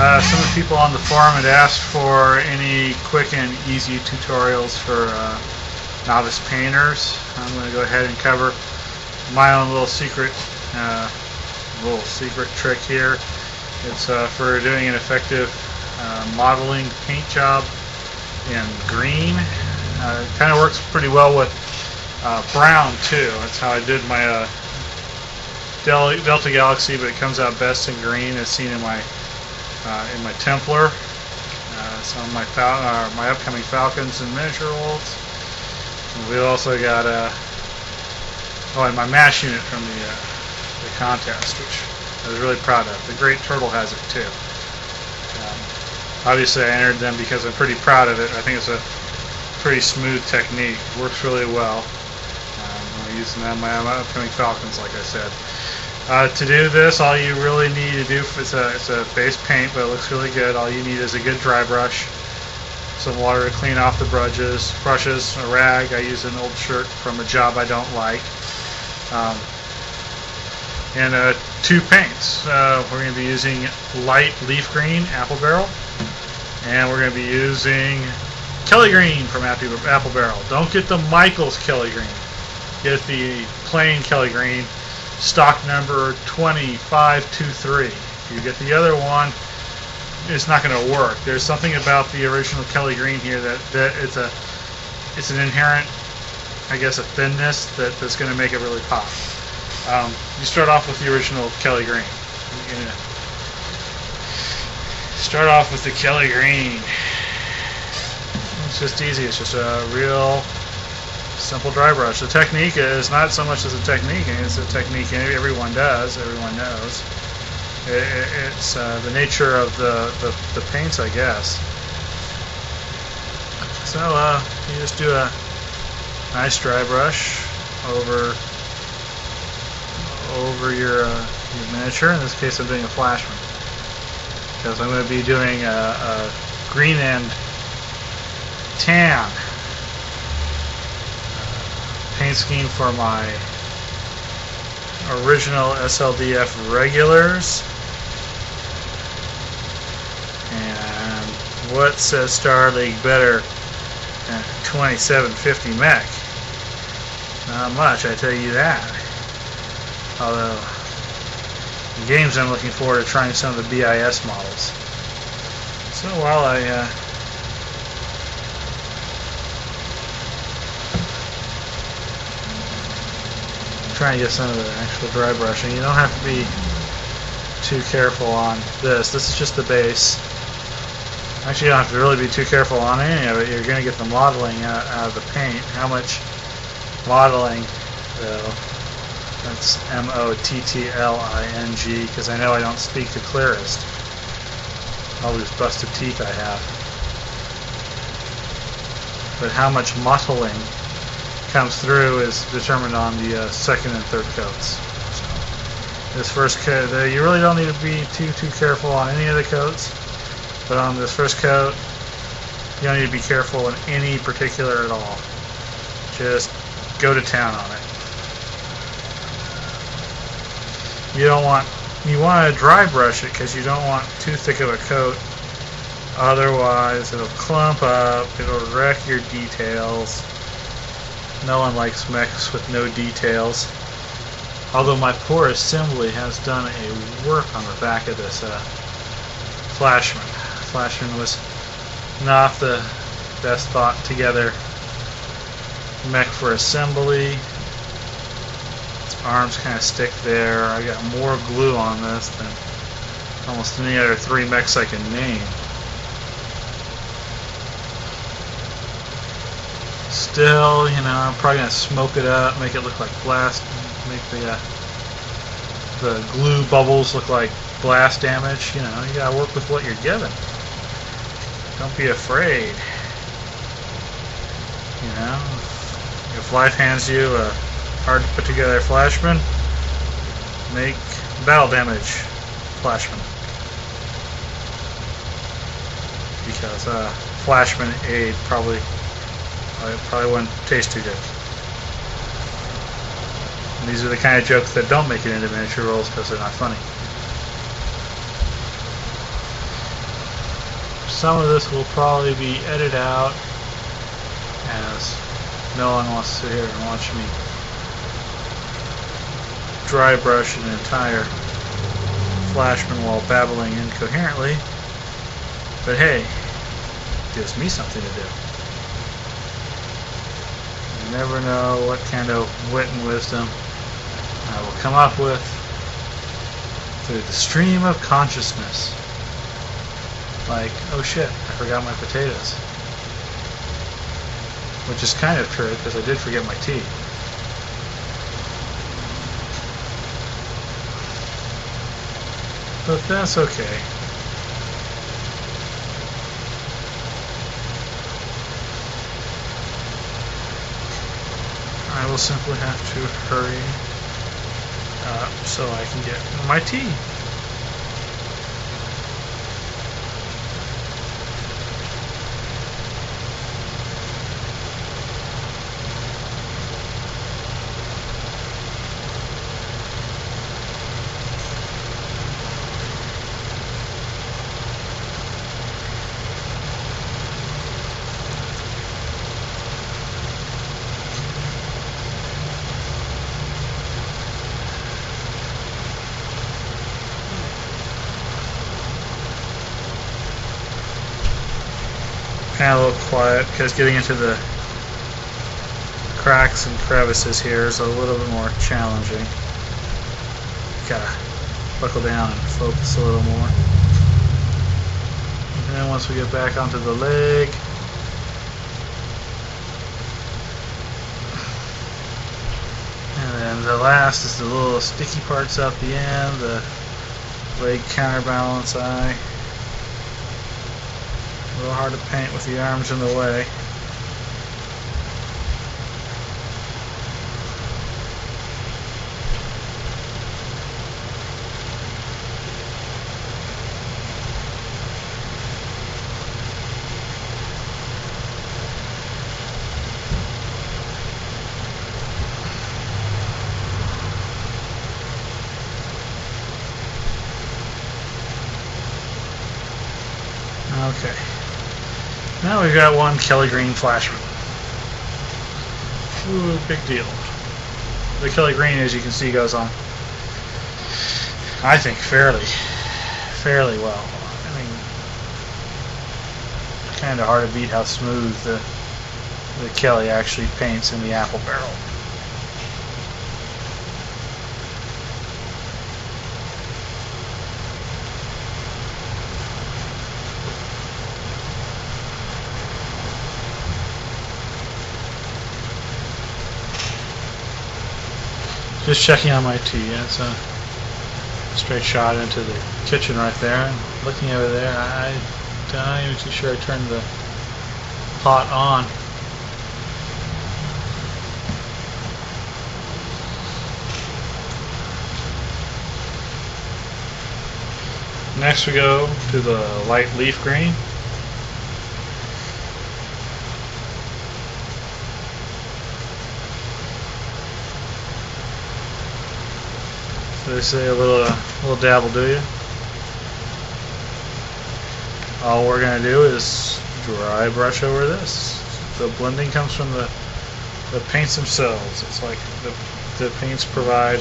Some of the people on the forum had asked for any quick and easy tutorials for novice painters. I'm going to go ahead and cover my own little secret trick here. It's for doing an effective modeling paint job in green. It kind of works pretty well with brown too. That's how I did my Delta Galaxy, but it comes out best in green, as seen in my Templar. Some of my upcoming Falcons and miniature worlds. We also got and my mash unit from the contest, which I was really proud of. The Great Turtle has it too. Obviously, I entered them because I'm pretty proud of it. I think it's a pretty smooth technique. Works really well. I'm using them on my upcoming Falcons, like I said. To do this, all you really need to do, it's a base paint, but it looks really good. All you need is a good dry brush, some water to clean off the brushes, a rag. I use an old shirt from a job I don't like, and 2 paints. We're going to be using light leaf green, Apple Barrel, and we're going to be using Kelly Green from Apple Barrel. Don't get the Michaels Kelly Green. Get the plain Kelly Green. Stock number 2523. If you get the other one, it's not going to work. There's something about the original Kelly Green here that it's an inherent, I guess, a thinness that's going to make it really pop. You start off with the original Kelly Green. You're going to start off with the Kelly Green. It's just easy. It's just a real simple dry brush. The technique is not so much as a technique, it's a technique everyone does, everyone knows. It's the nature of the paints, I guess. So you just do a nice dry brush over your miniature. In this case, I'm doing a flashman because I'm going to be doing a green and tan paint scheme for my original SLDF regulars. And what says Star League better than 2750 mech? Not much, I tell you that. Although in games, I'm looking forward to trying some of the BIS models. So while I trying to get some of the actual dry brushing. You don't have to be too careful on this. This is just the base. Actually, you don't have to really be too careful on any of it. You're going to get the modeling out of the paint. How much modeling, though? That's mottling, because I know I don't speak the clearest. All these busted teeth I have. But how much mottling comes through is determined on the second and third coats. So this first coat, you really don't need to be too careful on any of the coats, but on this first coat, you don't need to be careful in any particular at all. Just go to town on it. You want to dry brush it because you don't want too thick of a coat. Otherwise, it'll clump up. It'll wreck your details. No one likes mechs with no details. Although my poor assembly has done a work on the back of this Flashman. Flashman was not the best thought together mech for assembly. Its arms kind of stick there. I got more glue on this than almost any other 3 mechs I can name. Still, you know, I'm probably going to smoke it up, make it look like blast, make the glue bubbles look like blast damage. You know, you got to work with what you're given. Don't be afraid. You know, if life hands you a hard to put together Flashman, make battle damage Flashman. Because Flashman aid probably wouldn't taste too good. And these are the kind of jokes that don't make it into miniature rolls because they're not funny. some of this will probably be edited out, as no one wants to sit here and watch me dry brush an entire Flashman while babbling incoherently. But hey, it gives me something to do. You never know what kind of wit and wisdom I will come up with through the stream of consciousness. Like, oh shit, I forgot my potatoes. Which is kind of true, because I did forget my tea. But that's okay. I will simply have to hurry up so I can get my tea. Kind of a little quiet because getting into the cracks and crevices here is a little bit more challenging. Gotta buckle down and focus a little more. And then once we get back onto the leg, and then the last is the little sticky parts out the end, the leg counterbalance eye. A little hard to paint with the arms in the way. Okay. Now we've got one Kelly Green Flashman. Ooh, big deal. The Kelly Green, as you can see, goes on, I think, fairly well. I mean, kind of hard to beat how smooth the Kelly actually paints in the apple barrel. Just checking on my tea. It's a straight shot into the kitchen right there. And looking over there, I'm not even too sure I turned the pot on. Next we go to the light leaf green. So they say a little dab will do you. All we're going to do is dry brush over this. The blending comes from the paints themselves. It's like the paints provide